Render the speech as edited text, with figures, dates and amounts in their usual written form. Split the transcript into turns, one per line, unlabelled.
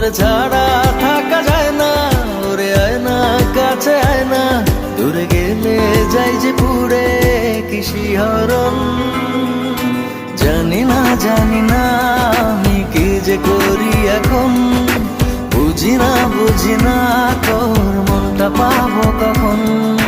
তোর ছাড়া থাকা যায় না, ওরে আয় না কাছে আয় না, দূরে গেলে যাই যে পুরে কি শিহরণ। জানি না আমি কি যে করি এখন, বুঝি না তোর মনটা পাবো কখন।